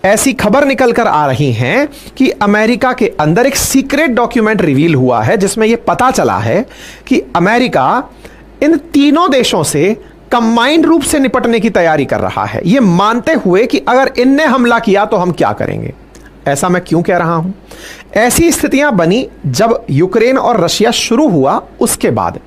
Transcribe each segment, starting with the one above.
ऐसी खबर निकल कर आ रही हैं कि अमेरिका के अंदर एक सीक्रेट डॉक्यूमेंट रिवील हुआ है जिसमें यह पता चला है कि अमेरिका इन तीनों देशों से कंबाइंड रूप से निपटने की तैयारी कर रहा है, यह मानते हुए कि अगर इनने हमला किया तो हम क्या करेंगे। ऐसा मैं क्यों कह रहा हूं? ऐसी स्थितियां बनी जब यूक्रेन और रशिया शुरू हुआ। उसके बाद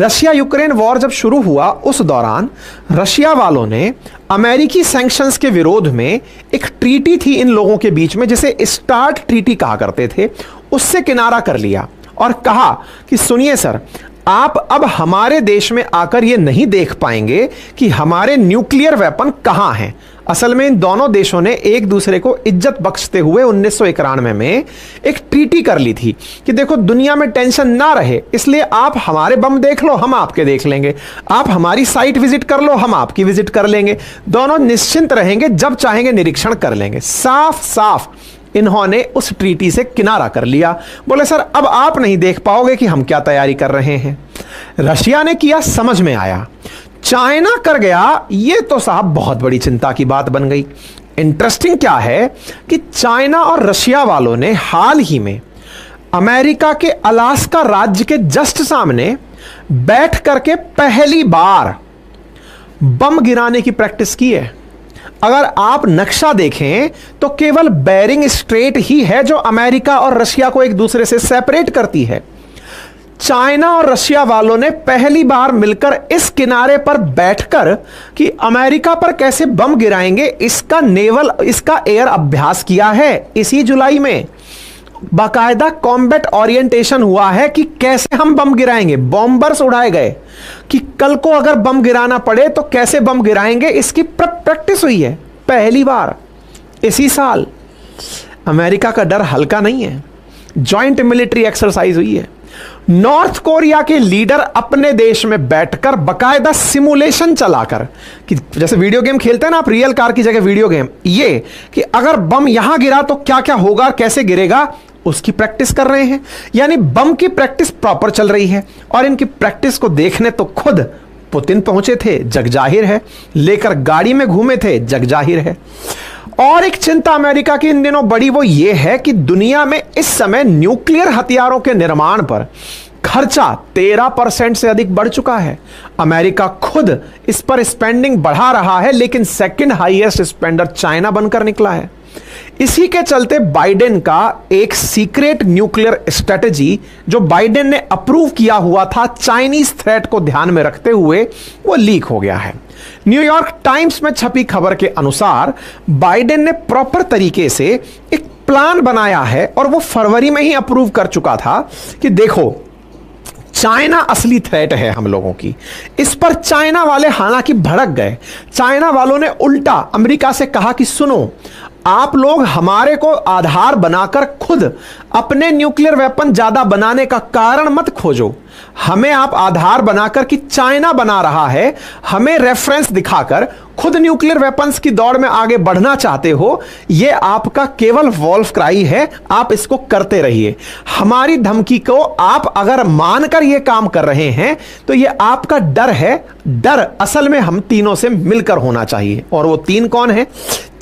रशिया यूक्रेन वॉर जब शुरू हुआ, उस दौरान रशिया वालों ने अमेरिकी सैंक्शंस के विरोध में एक ट्रीटी थी इन लोगों के बीच में, जिसे स्टार्ट ट्रीटी कहा करते थे, उससे किनारा कर लिया और कहा कि सुनिए सर, आप अब हमारे देश में आकर यह नहीं देख पाएंगे कि हमारे न्यूक्लियर वेपन कहां हैं। असल में इन दोनों देशों ने एक दूसरे को इज्जत बख्शते हुए 1991 में एक ट्रीटी कर ली थी कि देखो दुनिया में टेंशन ना रहे, इसलिए आप हमारे बम देख लो, हम आपके देख लेंगे, आप हमारी साइट विजिट कर लो, हम आपकी विजिट कर लेंगे, दोनों निश्चिंत रहेंगे, जब चाहेंगे निरीक्षण कर लेंगे। साफ साफ इन्होंने उस ट्रीटी से किनारा कर लिया। बोले सर अब आप नहीं देख पाओगे कि हम क्या तैयारी कर रहे हैं। रशिया ने किया, समझ में आया, चाइना कर गया, यह तो साहब बहुत बड़ी चिंता की बात बन गई। इंटरेस्टिंग क्या है कि चाइना और रशिया वालों ने हाल ही में अमेरिका के अलास्का राज्य के जस्ट सामने बैठ करके पहली बार बम गिराने की प्रैक्टिस की है। अगर आप नक्शा देखें तो केवल बेरिंग स्ट्रेट ही है जो अमेरिका और रशिया को एक दूसरे से सेपरेट करती है। चाइना और रशिया वालों ने पहली बार मिलकर इस किनारे पर बैठकर कि अमेरिका पर कैसे बम गिराएंगे इसका एयर अभ्यास किया है। इसी जुलाई में बाकायदा कॉम्बैट ओरिएंटेशन हुआ है कि कैसे हम बम गिराएंगे। बॉम्बर्स उड़ाए गए कि कल को अगर बम गिराना पड़े तो कैसे बम गिराएंगे, इसकी प्रैक्टिस हुई है पहली बार इसी साल। अमेरिका का डर हल्का नहीं है, जॉइंट मिलिट्री एक्सरसाइज हुई है। नॉर्थ कोरिया के लीडर अपने देश में बैठकर बकायदा सिमुलेशन चलाकर कि जैसे वीडियो गेम खेलते हैं ना आप, रियल कार की जगह वीडियो गेम, ये कि अगर बम यहां गिरा तो क्या क्या होगा, कैसे गिरेगा, उसकी प्रैक्टिस कर रहे हैं। यानी बम की प्रैक्टिस प्रॉपर चल रही है। और इनकी प्रैक्टिस को देखने तो खुद पुतिन पहुंचे थे, जग जाहिर है, लेकर गाड़ी में घूमे थे, जग जाहिर है। और एक चिंता अमेरिका की इन दिनों बड़ी, वो ये है कि दुनिया में इस समय न्यूक्लियर हथियारों के निर्माण पर खर्चा 13% से अधिक बढ़ चुका है। अमेरिका खुद इस पर स्पेंडिंग बढ़ा रहा है, लेकिन सेकंड हाईएस्ट स्पेंडर चाइना बनकर निकला है। इसी के चलते बाइडेन का एक secret nuclear strategy Joe Biden ने अप्रूव किया हुआ था चाइनीज थ्रेट को ध्यान में रखते हुए, वो लीक हो गया है। न्यूयॉर्क टाइम्स में छपी खबर के अनुसार बाइडेन ने प्रॉपर तरीके से एक प्लान बनाया है और वो फरवरी में ही अप्रूव कर चुका था कि देखो चाइना असली थ्रेट है हम लोगों की। इस पर चाइना वाले हालांकि भड़क गए। चाइना वालों ने उल्टा अमेरिका से कहा कि सुनो, आप लोग हमारे को आधार बनाकर खुद अपने न्यूक्लियर वेपन ज्यादा बनाने का कारण मत खोजो, हमें आप आधार बनाकर कि चाइना बना रहा है, हमें रेफरेंस दिखाकर खुद न्यूक्लियर वेपन्स की दौड़ में आगे बढ़ना चाहते हो, यह आपका केवल वॉल्फ क्राई है, आप इसको करते रहिए। हमारी धमकी को आप अगर मानकर यह काम कर रहे हैं तो यह आपका डर है। डर असल में हम तीनों से मिलकर होना चाहिए। और वो तीन कौन है?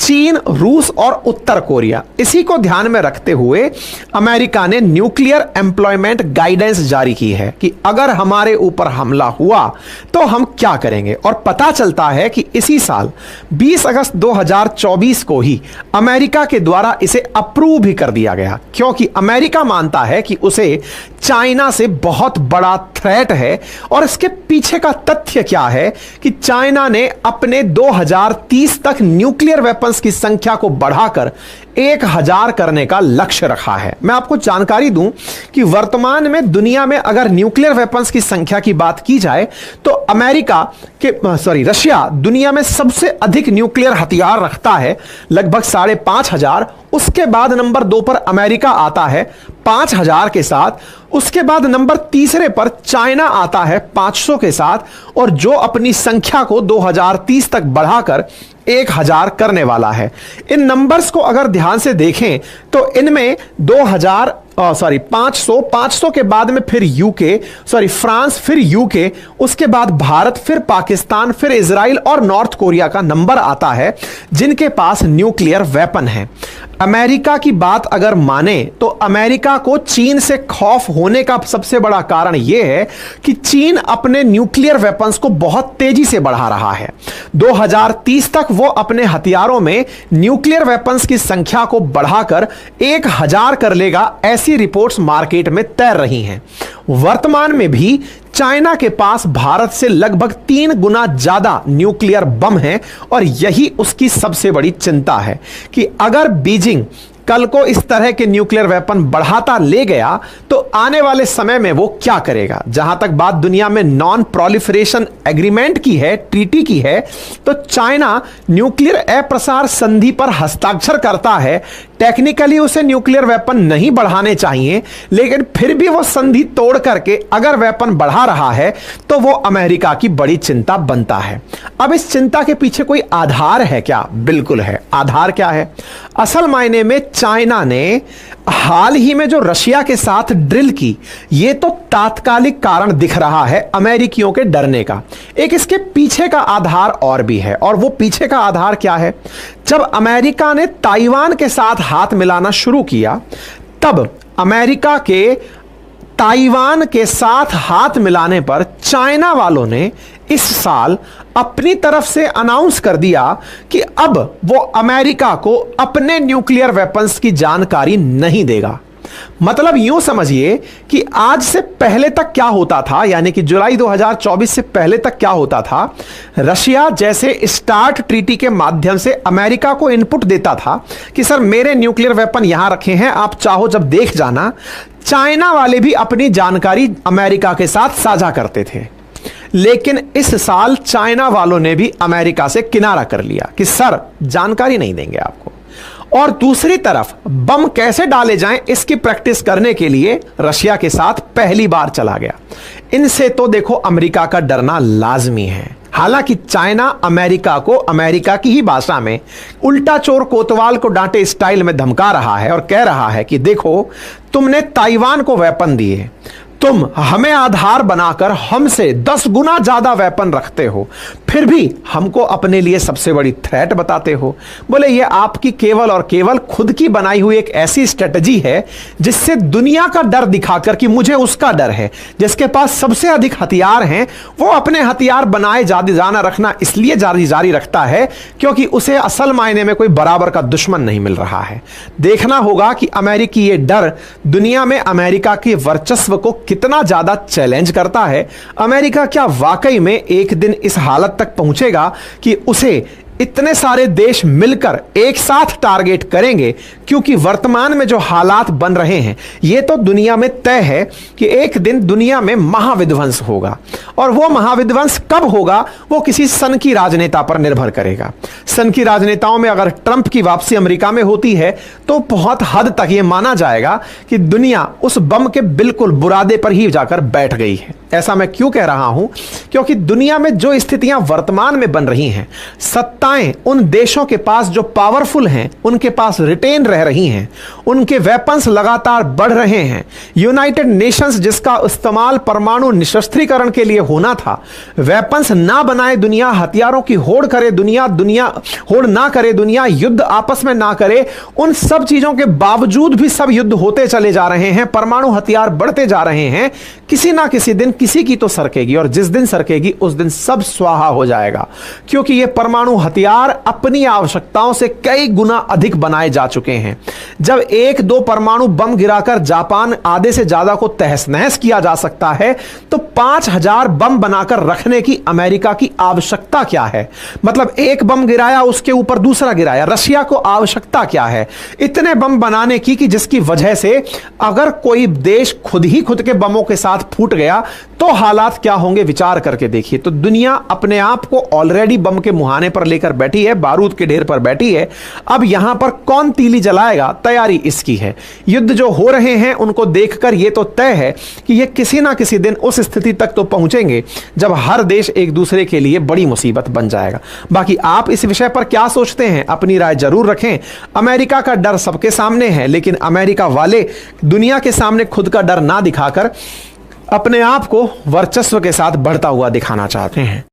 चीन, रूस और उत्तर कोरिया। इसी को ध्यान में रखते हुए अमेरिका ने न्यूक्लियर एम्प्लॉयमेंट गाइडेंस जारी की है कि अगर हमारे ऊपर हमला हुआ तो हम क्या करेंगे। और पता चलता है कि इसी साल 20 अगस्त 2024 को ही अमेरिका के द्वारा इसे अप्रूव भी कर दिया गया, क्योंकि अमेरिका मानता है कि उसे चाइना से बहुत बड़ा थ्रेट है। और इसके पीछे का तथ्य क्या है कि चाइना ने अपने 2030 तक न्यूक्लियर वेपन्स की संख्या को बढ़ाकर 1000 करने का लक्ष्य रखा है। मैं आपको जानकारी दूं कि वर्तमान में दुनिया में अगर न्यूक्लियर वेपन्स की संख्या की बात की जाए तो रशिया दुनिया में सबसे अधिक न्यूक्लियर हथियार रखता है, लगभग 5,500। उसके बाद नंबर 2 पर अमेरिका आता है 5,000 के साथ। उसके बाद नंबर तीसरे पर चाइना आता है 500 के साथ, और जो अपनी संख्या को 2030 तक बढ़ाकर 1000 करने वाला है। इन नंबर्स को अगर ध्यान से देखें तो इनमें सॉरी 500 के बाद में फिर यूके, सॉरी फ्रांस, फिर यूके, उसके बाद भारत, फिर पाकिस्तान, फिर इजराइल और नॉर्थ कोरिया का नंबर आता है जिनके पास न्यूक्लियर वेपन है। अमेरिका की बात अगर माने तो अमेरिका को चीन से खौफ होने का सबसे बड़ा कारण यह है कि चीन अपने न्यूक्लियर वेपन्स को बहुत तेजी से बढ़ा रहा है। 2030 तक वो अपने हथियारों में न्यूक्लियर वेपन्स की संख्या को बढ़ाकर 1000 कर लेगा, ऐसी रिपोर्ट्स मार्केट में तैर रही हैं। वर्तमान में भी चाइना के पास भारत से लगभग 3 गुना ज्यादा न्यूक्लियर बम है और यही उसकी सबसे बड़ी चिंता है कि अगर बीजिंग कल को इस तरह के न्यूक्लियर वेपन बढ़ाता ले गया तो आने वाले समय में वो क्या करेगा। जहां तक बात दुनिया में नॉन प्रोलिफरेशन एग्रीमेंट की है, ट्रीटी की है, तो चाइना न्यूक्लियर अप्रसार संधि पर हस्ताक्षर करता है। टेक्निकली उसे न्यूक्लियर वेपन नहीं बढ़ाने चाहिए, लेकिन फिर भी वो संधि तोड़ करके अगर वेपन बढ़ा रहा है तो वो अमेरिका की बड़ी चिंता बनता है। अब इस चिंता के पीछे कोई आधार है क्या? बिल्कुल है। आधार क्या है? असल मायने में चाइना ने हाल ही में जो रशिया के साथ ड्रिल की, यह तो तात्कालिक कारण दिख रहा है अमेरिकियों के डरने का। एक इसके पीछे का आधार और भी है, और वो पीछे का आधार क्या है? जब अमेरिका ने ताइवान के साथ हाथ मिलाना शुरू किया, तब अमेरिका के ताइवान के साथ हाथ मिलाने पर चाइना वालों ने इस साल अपनी तरफ से अनाउंस कर दिया कि अब वो अमेरिका को अपने न्यूक्लियर वेपन्स की जानकारी नहीं देगा। मतलब यूं समझिए कि आज से पहले तक क्या होता था, यानी कि जुलाई 2024 से पहले तक क्या होता था, रशिया जैसे स्टार्ट ट्रीटी के माध्यम से अमेरिका को इनपुट देता था कि सर मेरे न्यूक्लियर वेपन यहां रखे हैं, आप चाहो जब देख जाना। चाइना वाले भी अपनी जानकारी अमेरिका के साथ साझा करते थे, लेकिन इस साल चाइना वालों ने भी अमेरिका से किनारा कर लिया कि सर जानकारी नहीं देंगे आपको। और दूसरी तरफ बम कैसे डाले जाएं इसकी प्रैक्टिस करने के लिए रशिया के साथ पहली बार चला गया। इनसे तो देखो अमेरिका का डरना लाजमी है। हालांकि चाइना अमेरिका को अमेरिका की ही भाषा में उल्टा चोर कोतवाल को डांटे स्टाइल में धमका रहा है और कह रहा है कि देखो तुमने ताइवान को वेपन दिए, तुम हमें आधार बनाकर हमसे 10 गुना ज्यादा वेपन रखते हो, फिर भी हमको अपने लिए सबसे बड़ी थ्रेट बताते हो। बोले ये आपकी केवल और केवल खुद की बनाई हुई एक ऐसी स्ट्रेटजी है जिससे दुनिया का डर दिखाकर कि मुझे उसका डर है, जिसके पास सबसे अधिक हथियार हैं, वो अपने हथियार बनाए जाना रखना इसलिए जारी रखता है क्योंकि उसे असल मायने में कोई बराबर का दुश्मन नहीं मिल रहा है। देखना होगा कि अमेरिकी ये डर दुनिया में अमेरिका के वर्चस्व को कितना ज्यादा चैलेंज करता है। अमेरिका क्या वाकई में एक दिन इस हालत तक पहुंचेगा कि उसे इतने सारे देश मिलकर एक साथ टारगेट करेंगे? क्योंकि वर्तमान में जो हालात बन रहे हैं, यह तो दुनिया में तय है कि एक दिन दुनिया में महाविध्वंस होगा, और वो महाविध्वंस कब होगा वो किसी सन की राजनेता पर निर्भर करेगा। सन की राजनेताओं में अगर ट्रंप की वापसी अमेरिका में होती है तो बहुत हद तक यह माना जाएगा कि दुनिया उस बम के बिल्कुल बुरादे पर ही जाकर बैठ गई है। ऐसा मैं क्यों कह रहा हूं? क्योंकि दुनिया में जो स्थितियां वर्तमान में बन रही हैं, सत्ताएं उन देशों के पास जो पावरफुल हैं उनके पास रिटेन रह रही हैं, उनके वेपन्स लगातार बढ़ रहे हैं। यूनाइटेड नेशंस जिसका इस्तेमाल परमाणु निशस्त्रीकरण के लिए होना था, वेपन्स ना बनाए दुनिया, हथियारों की होड़ करे दुनिया होड़ ना करे दुनिया, युद्ध आपस में ना करे, उन सब चीजों के बावजूद भी सब युद्ध होते चले जा रहे हैं, परमाणु हथियार बढ़ते जा रहे हैं। किसी ना किसी दिन किसी की तो सरकेगी, और जिस दिन सरकेगी उस दिन सब स्वाहा हो जाएगा, क्योंकि ये परमाणु हथियार अपनी आवश्यकताओं से कई गुना अधिक बनाए जा चुके हैं। जब 1-2 परमाणु बम गिराकर जापान आधे से ज्यादा को तहस नहस किया जा सकता है, तो 5000 बम बनाकर रखने की अमेरिका की आवश्यकता क्या है? मतलब एक बम गिराया, उसके ऊपर दूसरा गिराया। रशिया को आवश्यकता क्या है इतने बम बनाने की कि जिसकी वजह से अगर कोई देश खुद ही खुद के बमों के साथ फूट गया तो हालात क्या होंगे विचार करके देखिए। तो दुनिया अपने आप को ऑलरेडी बम के मुहाने पर लेकर बैठी है, बारूद के ढेर पर बैठी है। अब यहां पर कौन तीली जलाएगा, तैयारी इसकी है। युद्ध जो हो रहे हैं उनको देखकर यह तो तय है कि यह किसी ना किसी दिन उस स्थिति तक तो पहुंचेंगे जब हर देश एक दूसरे के लिए बड़ी मुसीबत बन जाएगा। बाकी आप इस विषय पर क्या सोचते हैं, अपनी राय जरूर रखें। अमेरिका का डर सबके सामने है, लेकिन अमेरिका वाले दुनिया के सामने खुद का डर ना दिखाकर अपने आप को वर्चस्व के साथ बढ़ता हुआ दिखाना चाहते हैं।